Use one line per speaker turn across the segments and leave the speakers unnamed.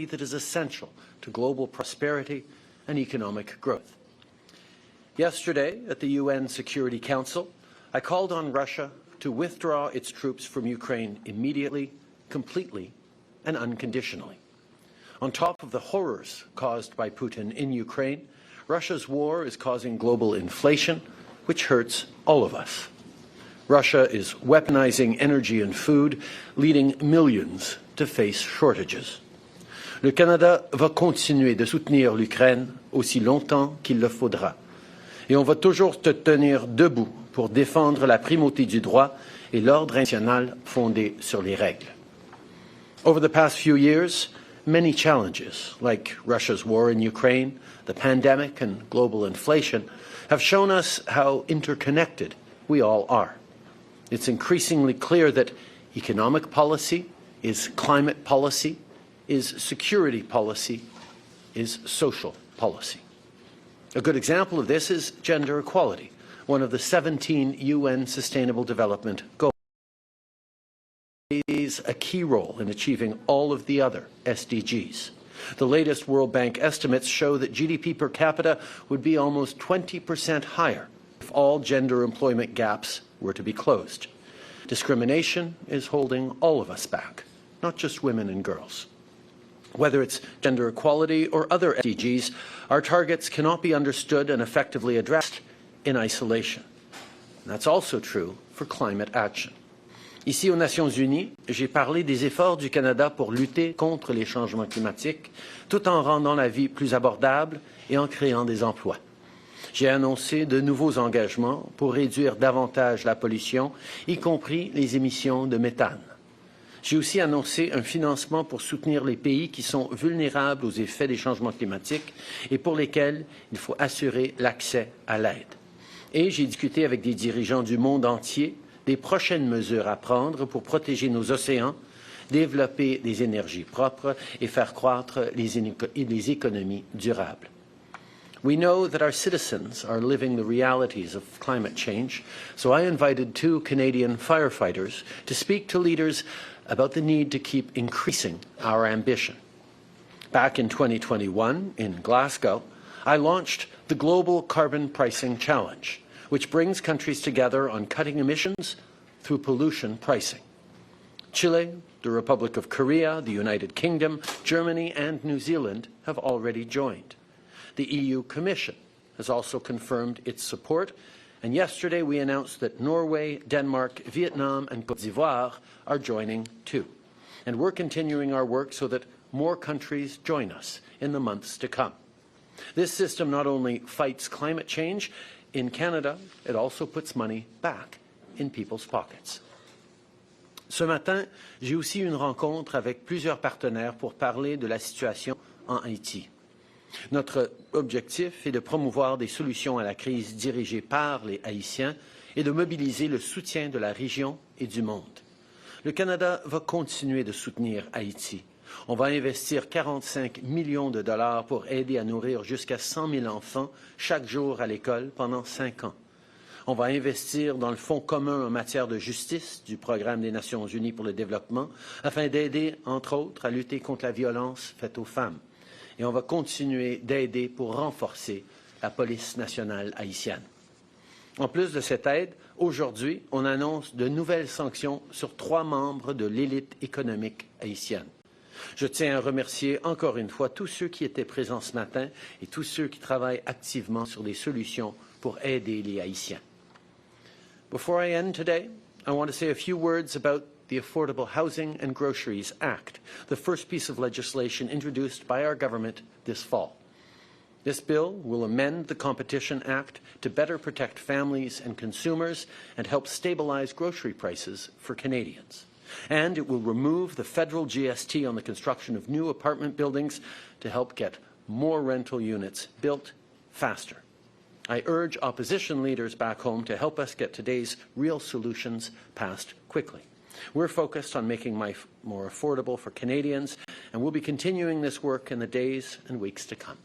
that is essential to global prosperity and economic growth. Yesterday, at the UN Security Council, I called on Russia to withdraw its troops from Ukraine immediately, completely, and unconditionally. On top of the horrors caused by Putin in Ukraine, Russia's war is causing global inflation, which hurts all of us. Russia is weaponizing energy and food, leading millions to face shortages. Le Canada va continuer de soutenir l'Ukraine aussi longtemps qu'il le faudra. Et on va toujours se tenir debout pour défendre la primauté du droit et l'ordre international fondé sur les règles. Over the past few years, many challenges, like Russia's war in Ukraine, the pandemic, and global inflation, have shown us how interconnected we all are. It's increasingly clear that economic policy is climate policy, is security policy, is social policy. A good example of this is gender equality, one of the 17 UN Sustainable Development Goals. It plays a key role in achieving all of the other SDGs. The latest World Bank estimates show that GDP per capita would be almost 20% higher if all gender employment gaps were to be closed. Discrimination is holding all of us back, not just women and girls. Whether it's gender equality or other SDGs, our targets cannot be understood and effectively addressed in isolation. And that's also true for climate action. Ici aux Nations Unies, j'ai parlé des efforts du Canada pour lutter contre les changements climatiques, tout en rendant la vie plus abordable et en créant des emplois. J'ai annoncé de nouveaux engagements pour réduire davantage la pollution, y compris les émissions de méthane. J'ai aussi annoncé un financement pour soutenir les pays qui sont vulnérables aux effets des changements climatiques et pour lesquels il faut assurer l'accès à l'aide. Et j'ai discuté avec des dirigeants du monde entier des prochaines mesures à prendre pour protéger nos océans, développer des énergies propres et faire croître les économies durables. We know that our citizens are living the realities of climate change, so I invited 2 Canadian firefighters to speak to leaders about the need to keep increasing our ambition. Back in 2021, in Glasgow, I launched the Global Carbon Pricing Challenge, which brings countries together on cutting emissions through pollution pricing. Chile, the Republic of Korea, the United Kingdom, Germany, and New Zealand have already joined. The EU Commission has also confirmed its support, and yesterday we announced that Norway, Denmark, Vietnam, and Côte d'Ivoire are joining too. And we're continuing our work so that more countries join us in the months to come. This system not only fights climate change, in Canada, it also puts money back in people's pockets. Ce matin, j'ai aussi une rencontre avec plusieurs partenaires pour parler de la situation en Haïti. Notre objectif est de promouvoir des solutions à la crise dirigées par les Haïtiens et de mobiliser le soutien de la région et du monde. Le Canada va continuer de soutenir Haïti. On va investir 45 millions de dollars pour aider à nourrir jusqu'à 100 000 enfants chaque jour à l'école pendant 5 ans. On va investir dans le Fonds commun en matière de justice du Programme des Nations unies pour le développement afin d'aider, entre autres, à lutter contre la violence faite aux femmes. Et on va continuer d'aider pour renforcer la police nationale haïtienne. En plus de cette aide, aujourd'hui, on annonce de nouvelles sanctions sur 3 membres de l'élite économique haïtienne. Je tiens à remercier encore une fois tous ceux qui étaient présents ce matin et tous ceux qui travaillent activement sur des solutions pour aider les Haïtiens. Before I end today, I want to say a few words about the Affordable Housing and Groceries Act, the first piece of legislation introduced by our government this fall. This bill will amend the Competition Act to better protect families and consumers and help stabilize grocery prices for Canadians. And it will remove the federal GST on the construction of new apartment buildings to help get more rental units built faster. I urge opposition leaders back home to help us get today's real solutions passed quickly. We're focused on making life more affordable for Canadians, and we'll be continuing this work in the days and weeks to come.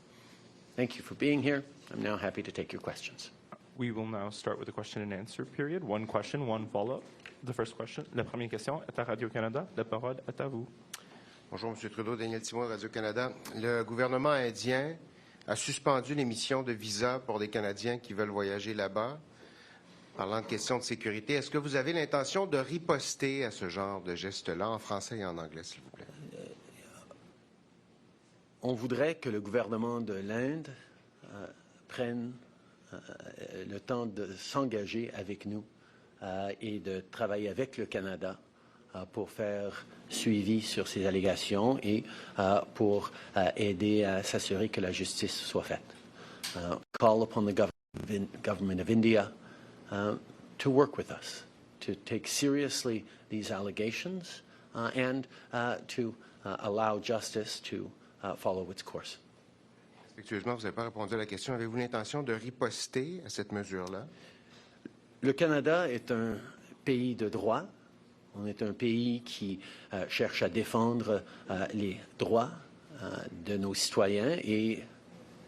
Thank you for being here. I'm now happy to take your questions.
We will now start with the question and answer period. 1 question, 1 follow-up. The first question, la première question est à Radio-Canada. La parole est à vous.
Bonjour, M. Trudeau, Daniel Timour, Radio-Canada. Le gouvernement indien a suspendu l'émission de visas pour des Canadiens qui veulent voyager là-bas. Parlant de questions de sécurité, est-ce que vous avez l'intention de riposter à ce genre de geste-là en français et en anglais, s'il vous plaît?
On voudrait que le gouvernement de l'Inde prenne le temps de s'engager avec nous et de travailler avec le Canada pour faire suivi sur ces allégations et pour aider à s'assurer que la justice soit faite. Call upon the government of India to work with us, to take seriously these allegations and to allow justice to follow its course.
Respectueusement, vous n'avez pas répondu à la question. Avez-vous l'intention de riposter à cette mesure-là?
Le Canada est un pays de droit. On est un pays qui cherche à défendre les droits de nos citoyens et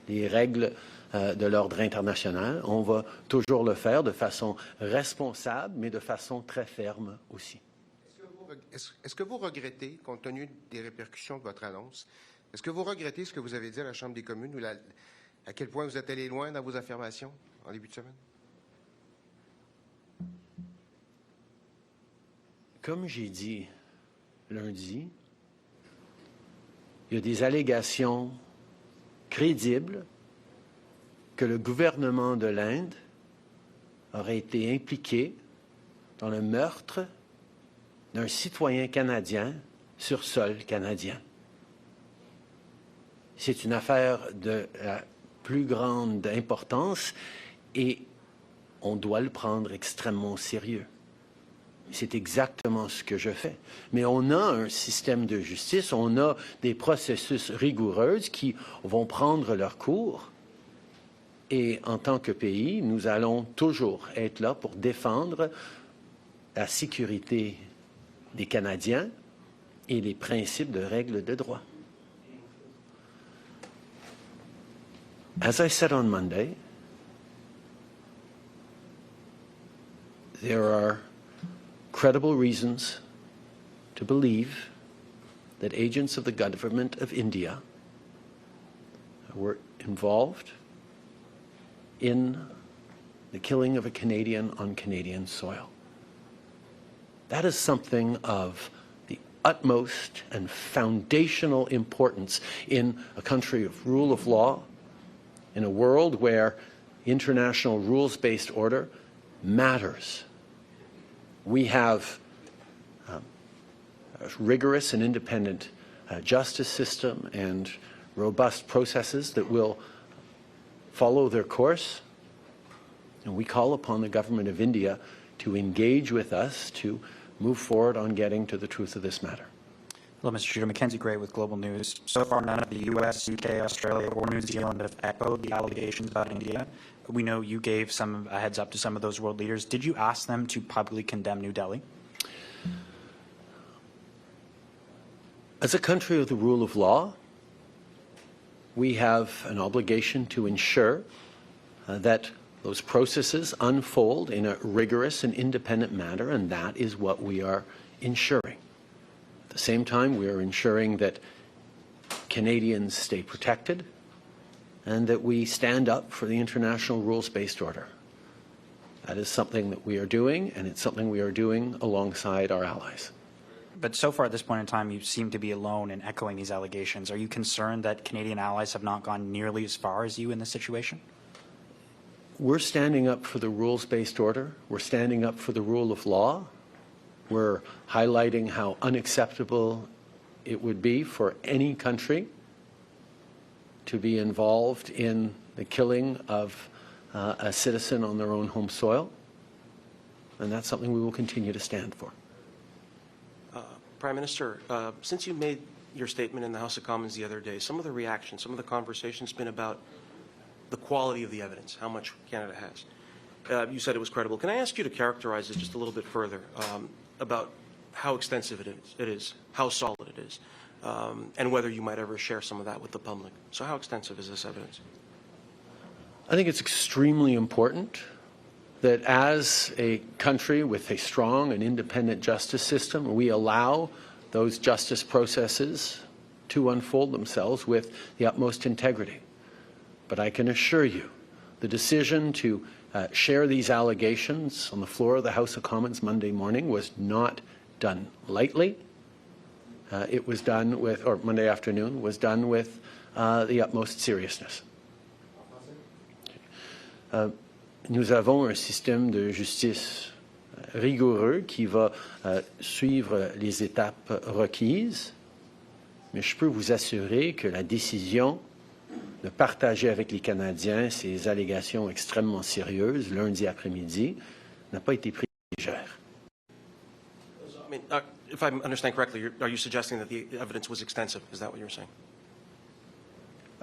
les règles de l'ordre international. On va toujours le faire de façon responsable, mais de façon très ferme aussi.
Est-ce que vous regrettez, compte tenu des répercussions de votre annonce, est-ce que vous regrettez ce que vous avez dit à la Chambre des communes ou à quel point vous êtes allé loin dans vos affirmations en début de semaine?
Comme j'ai dit lundi, il y a des allégations crédibles que le gouvernement de l'Inde aurait été impliqué dans le meurtre d'un citoyen canadien sur sol canadien. C'est une affaire de la plus grande importance et on doit le prendre extrêmement au sérieux. C'est exactement ce que je fais. Mais on a un système de justice, on a des processus rigoureux qui vont prendre leur cours. Et en tant que pays, nous allons toujours être là pour défendre la sécurité des Canadiens et les principes de règles de droit. As I said on Monday, there are credible reasons to believe that agents of the government of India were involved in the killing of a Canadian on Canadian soil. That is something of the utmost and foundational importance in a country of rule of law, in a world where international rules-based order matters. We have a rigorous and independent justice system and robust processes that will follow their course. And we call upon the government of India to engage with us to move forward on getting to the truth of this matter.
Hello, Mr. Trudeau. Mackenzie Gray with Global News. So far, none of the U.S., U.K., Australia, or New Zealand have echoed the allegations about India. We know you gave a heads up to some of those world leaders. Did you ask them to publicly condemn New Delhi?
As a country of the rule of law, we have an obligation to ensure that those processes unfold in a rigorous and independent manner, and that is what we are ensuring. At the same time, we are ensuring that Canadians stay protected and that we stand up for the international rules-based order. That is something that we are doing, and it's something we are doing alongside our allies.
But so far at this point in time, you seem to be alone in echoing these allegations. Are you concerned that Canadian allies have not gone nearly as far as you in this situation?
We're standing up for the rules-based order. We're standing up for the rule of law. We're highlighting how unacceptable it would be for any country to be involved in the killing of a citizen on their own home soil. And that's something we will continue to stand for.
Prime Minister, since you made your statement in the House of Commons the other day, some of the reactions, some of the conversation's been about the quality of the evidence, how much Canada has. You said it was credible. Can I ask you to characterize it just a little bit further about how extensive it is, how solid it is, and whether you might ever share some of that with the public? So how extensive is this evidence?
I think it's extremely important that as a country with a strong and independent justice system, we allow those justice processes to unfold themselves with the utmost integrity. But I can assure you, the decision to share these allegations on the floor of the House of Commons Monday morning was not done lightly. It was done with, or Monday afternoon, was done with the utmost seriousness. Nous avons un système de justice rigoureux qui va suivre les étapes requises, mais je peux vous assurer que la décision de partager avec les Canadiens ces allégations extrêmement sérieuses lundi après-midi n'a pas été prise légère.
I mean, if I understand correctly, are you suggesting that the evidence was extensive? Is that what you're saying?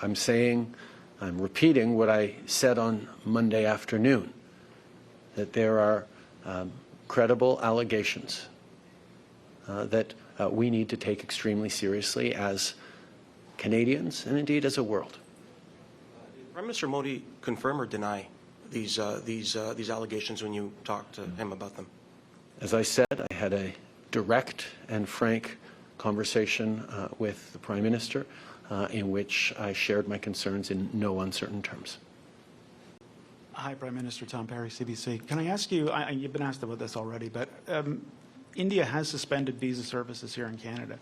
I'm repeating what I said on Monday afternoon, that there are credible allegations that we need to take extremely seriously as Canadians and indeed as a world.
Did Prime Minister Modi confirm or deny these allegations when you talked to him about them?
As I said, I had a direct and frank conversation with the Prime Minister in which I shared my concerns in no uncertain terms.
Hi, Prime Minister. Tom Perry, CBC. Can I ask you, you've been asked about this already, but India has suspended visa services here in Canada.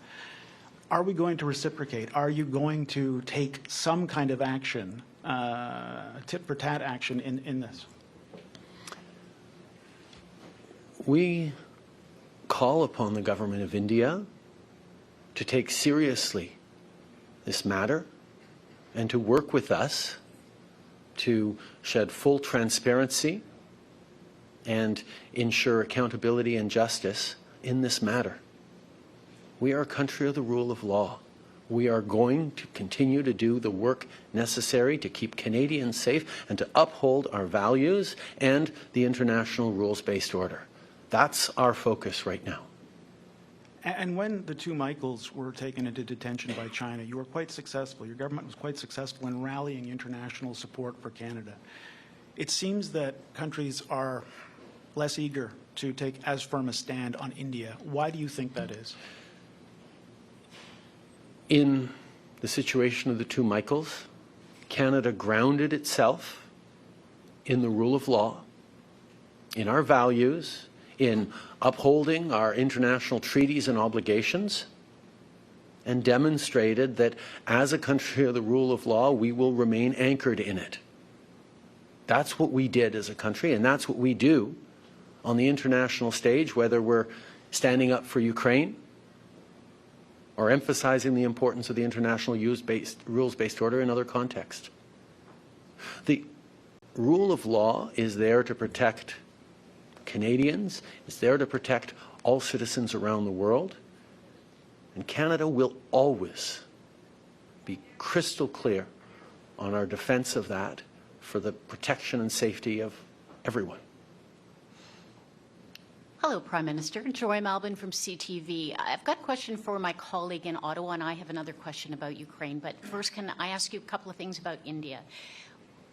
Are we going to reciprocate? Are you going to take some kind of action, tit-for-tat action in this?
We call upon the government of India to take seriously this matter and to work with us to shed full transparency and ensure accountability and justice in this matter. We are a country of the rule of law. We are going to continue to do the work necessary to keep Canadians safe and to uphold our values and the international rules-based order. That's our focus right now.
And when the two Michaels were taken into detention by China, you were quite successful. Your government was quite successful in rallying international support for Canada. It seems that countries are less eager to take as firm a stand on India. Why do you think that is?
In the situation of the two Michaels, Canada grounded itself in the rule of law, in our values, in upholding our international treaties and obligations, and demonstrated that as a country of the rule of law, we will remain anchored in it. That's what we did as a country, and that's what we do on the international stage, whether we're standing up for Ukraine or emphasizing the importance of the international rules-based order in other contexts. The rule of law is there to protect Canadians, it's there to protect all citizens around the world, and Canada will always be crystal clear on our defense of that for the protection and safety of everyone.
Hello, Prime Minister. Joy Malbin from CTV. I've got a question for my colleague in Ottawa, and I have another question about Ukraine. But first, can I ask you a couple of things about India?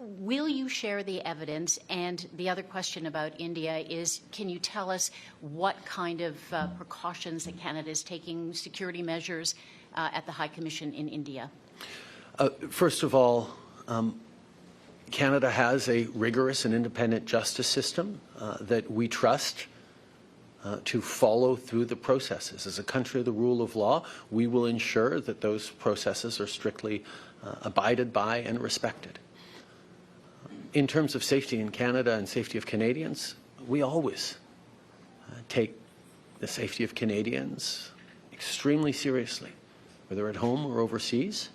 Will you share the evidence? And the other question about India is, can you tell us what kind of precautions that Canada is taking, security measures at the High Commission in India?
First of all, Canada has a rigorous and independent justice system that we trust to follow through the processes. As a country of the rule of law, we will ensure that those processes are strictly abided by and respected. In terms of safety in Canada and safety of Canadians, we always take the safety of Canadians extremely seriously, whether at home or overseas.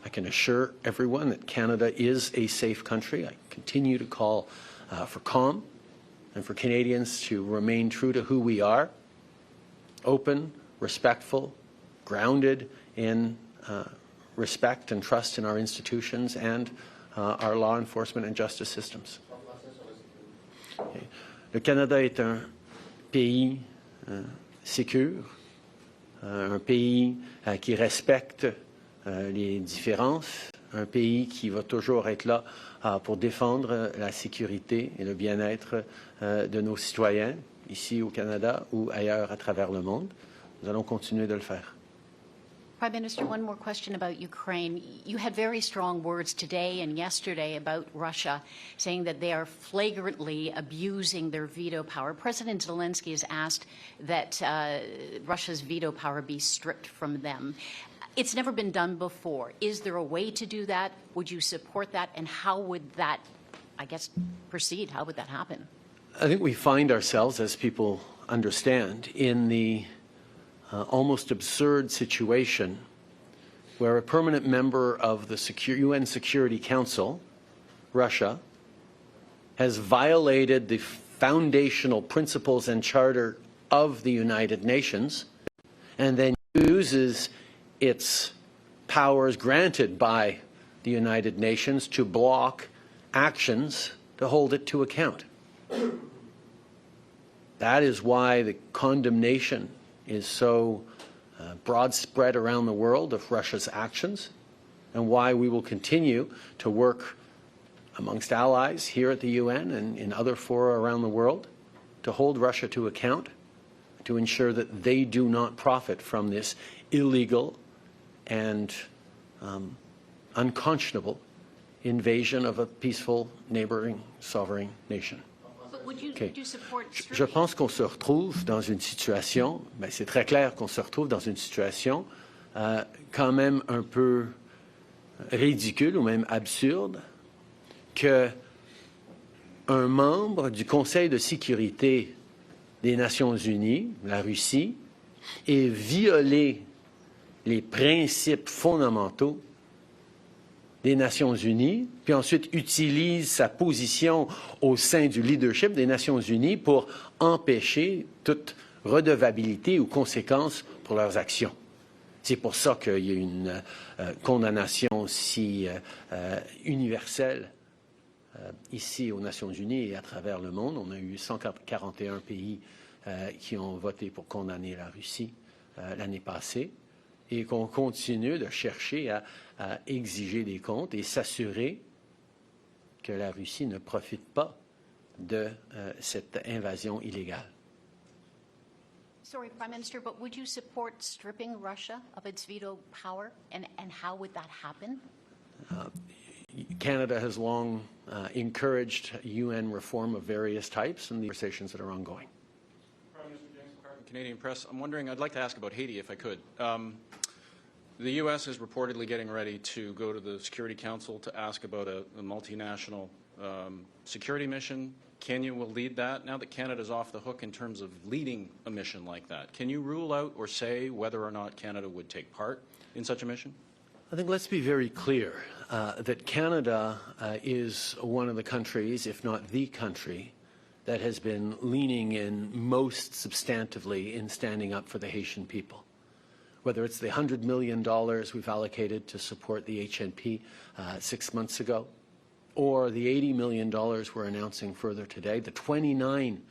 I can assure everyone that Canada is a safe country. I continue to call for calm and for Canadians to remain true to who we are, open, respectful, grounded in respect and trust in our institutions and our law enforcement and justice systems. Le Canada est un pays sécure, un pays qui respecte les différences, un pays qui va toujours être là pour défendre la sécurité et le bien-être de nos citoyens, ici au Canada ou ailleurs à travers le monde. Nous allons continuer de le faire.
Prime Minister, one more question about Ukraine. You had very strong words today and yesterday about Russia, saying that they are flagrantly abusing their veto power. President Zelensky has asked that Russia's veto power be stripped from them. It's never been done before. Is there a way to do that? Would you support that? And how would that, I guess, proceed? How would that happen?
I think we find ourselves, as people understand, in the almost absurd situation where a permanent member of the UN Security Council, Russia, has violated the foundational principles and charter of the United Nations and then uses its powers granted by the United Nations to block actions to hold it to account. That is why the condemnation is so broad spread around the world of Russia's actions, and why we will continue to work amongst allies here at the UN and in other fora around the world to hold Russia to account, to ensure that they do not profit from this illegal and unconscionable invasion of a peaceful neighboring sovereign nation. Je pense qu'on se retrouve dans une situation, c'est très clair qu'on se retrouve dans une situation quand même un peu ridicule ou même absurde qu'un membre du Conseil de sécurité des Nations Unies, la Russie, ait violé les principes fondamentaux des Nations Unies, puis ensuite utilise sa position au sein du leadership des Nations Unies pour empêcher toute redevabilité ou conséquence pour leurs actions. C'est pour ça qu'il y a une condamnation si universelle ici aux Nations Unies et à travers le monde. On a eu 141 pays qui ont voté pour condamner la Russie l'année passée, et qu'on continue de chercher à exiger des comptes et s'assurer que la Russie ne profite pas de cette invasion illégale.
Sorry, Prime Minister, but would you support stripping Russia of its veto power, and how would that happen?
Canada has long encouraged UN reform of various types, and the conversations that are ongoing.
Prime Minister James McCarthy, Canadian Press. I'm wondering, I'd like to ask about Haiti, if I could. The U.S. is reportedly getting ready to go to the Security Council to ask about a multinational security mission. Kenya will lead that. Now that Canada's off the hook in terms of leading a mission like that, can you rule out or say whether or not Canada would take part in such a mission?
I think let's be very clear that Canada is one of the countries, if not the country, that has been leaning in most substantively in standing up for the Haitian people. Whether it's the $100 million we've allocated to support the HNP 6 months ago, or the $80 million we're announcing further today, the 29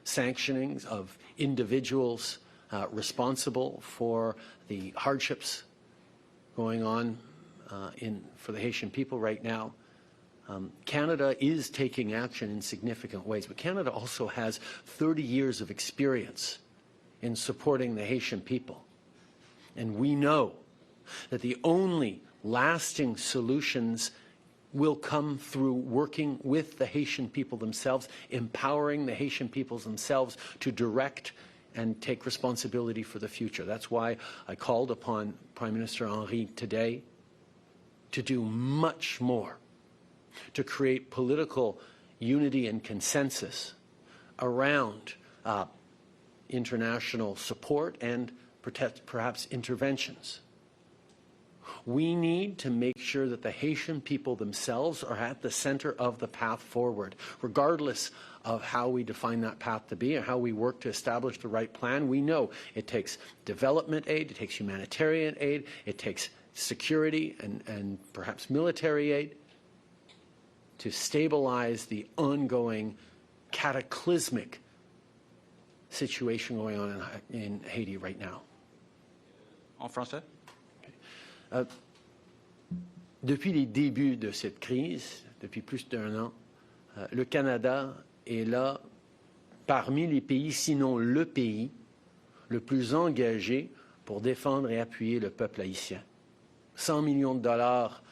sanctionings of individuals responsible for the hardships going on for the Haitian people right now. Canada is taking action in significant ways, but Canada also has 30 years of experience in supporting the Haitian people. And we know that the only lasting solutions will come through working with the Haitian people themselves, empowering the Haitian peoples themselves to direct and take responsibility for the future. That's why I called upon Prime Minister Henry today to do much more to create political unity and consensus around international support and perhaps interventions. We need to make sure that the Haitian people themselves are at the center of the path forward, regardless of how we define that path to be or how we work to establish the right plan. We know it takes development aid, it takes humanitarian aid, it takes security and perhaps military aid to stabilize the ongoing cataclysmic situation going on in Haiti right now.
En français?
Depuis les débuts de cette crise, depuis plus d'1 an, le Canada est là parmi les pays, sinon le pays, le plus engagé pour défendre et appuyer le peuple haïtien. 100 millions de dollars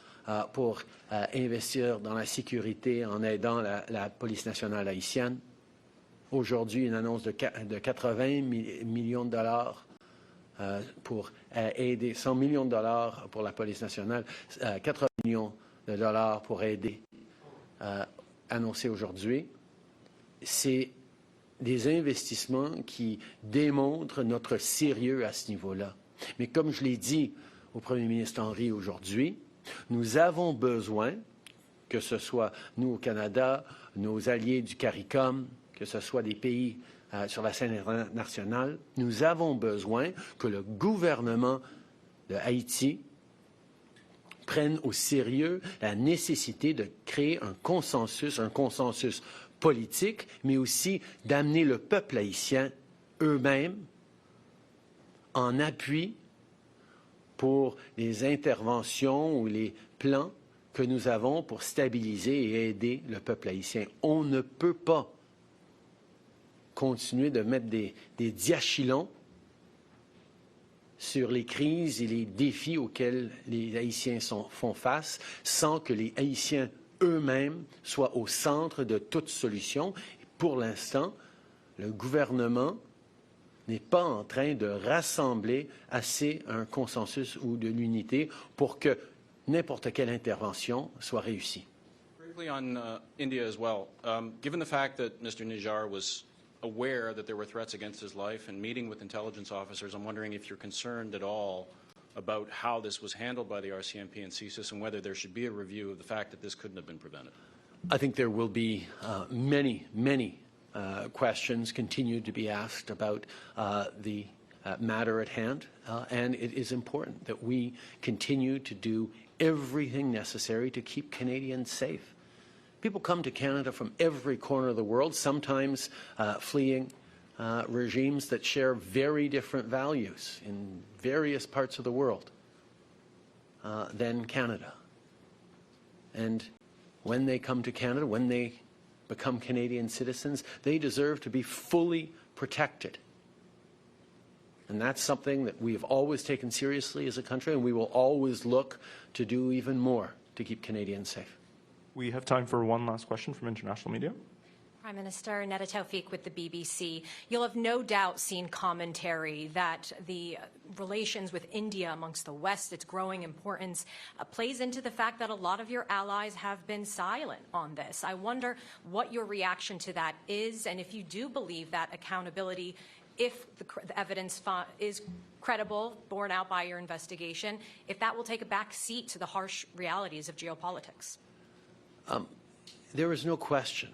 pour investir dans la sécurité en aidant la police nationale haïtienne. Aujourd'hui, une annonce de 80 millions de dollars pour aider, 100 millions de dollars pour la police nationale, 80 millions de dollars pour aider, annoncé aujourd'hui. C'est des investissements qui démontrent notre sérieux à ce niveau-là. Mais comme je l'ai dit au Premier ministre Henry aujourd'hui, nous avons besoin, que ce soit nous au Canada, nos alliés du CARICOM, que ce soit des pays sur la scène internationale, nous avons besoin que le gouvernement de Haïti prenne au sérieux la nécessité de créer un consensus politique, mais aussi d'amener le peuple haïtien eux-mêmes en appui pour les interventions ou les plans que nous avons pour stabiliser et aider le peuple haïtien. On ne peut pas continuer de mettre des diachylons sur les crises et les défis auxquels les Haïtiens font face sans que les Haïtiens eux-mêmes soient au centre de toute solution. Et pour l'instant, le gouvernement n'est pas en train de rassembler assez un consensus ou de l'unité pour que n'importe quelle intervention soit réussie.
Briefly on India as well, given the fact that Mr. Nijar was aware that there were threats against his life and meeting with intelligence officers, I'm wondering if you're concerned at all about how this was handled by the RCMP and CSIS and whether there should be a review of the fact that this couldn't have been prevented.
I think there will be many questions continue to be asked about the matter at hand, and it is important that we continue to do everything necessary to keep Canadians safe. People come to Canada from every corner of the world, sometimes fleeing regimes that share very different values in various parts of the world than Canada. And when they come to Canada, when they become Canadian citizens, they deserve to be fully protected. And that's something that we have always taken seriously as a country, and we will always look to do even more to keep Canadians safe.
We have time for one last question from international media.
Prime Minister Neda Tawfiq with the BBC. You'll have no doubt seen commentary that the relations with India amongst the West, its growing importance, plays into the fact that a lot of your allies have been silent on this. I wonder what your reaction to that is, and if you do believe that accountability, if the evidence is credible, borne out by your investigation, if that will take a back seat to the harsh realities of geopolitics.
There is no question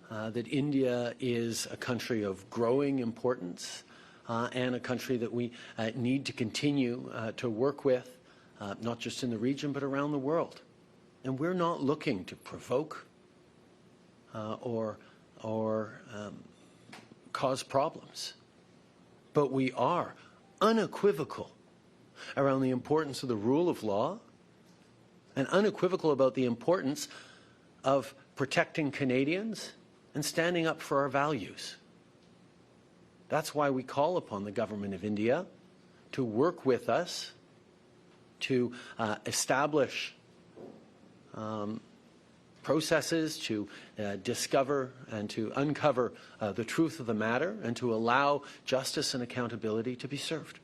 that India is a country of growing importance and a country that we need to continue to work with, not just in the region, but around the world. And we're not looking to provoke or cause problems. But we are unequivocal around the importance of the rule of law and unequivocal about the importance of protecting Canadians and standing up for our values. That's why we call upon the government of India to work with us to establish processes to discover and to uncover the truth of the matter and to allow justice and accountability to be served.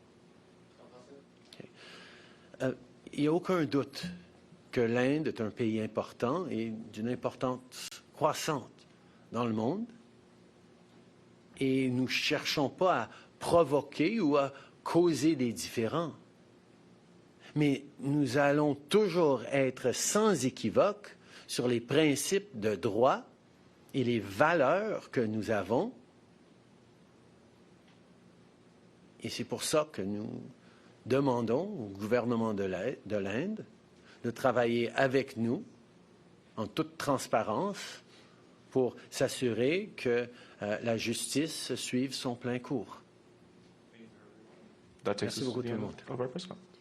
Il n'y a aucun doute que l'Inde est un pays important et d'une importance croissante dans le monde. Et nous ne cherchons pas à provoquer ou à causer des différends. Mais nous allons toujours être sans équivoque sur les principes de droit et les valeurs que nous avons. Et c'est pour ça que nous demandons au gouvernement de l'Inde de travailler avec nous en toute transparence pour s'assurer que la justice suive son plein cours.
That takes
Merci
us
beaucoup
to
tout
the
le
end
monde.
of our press conference.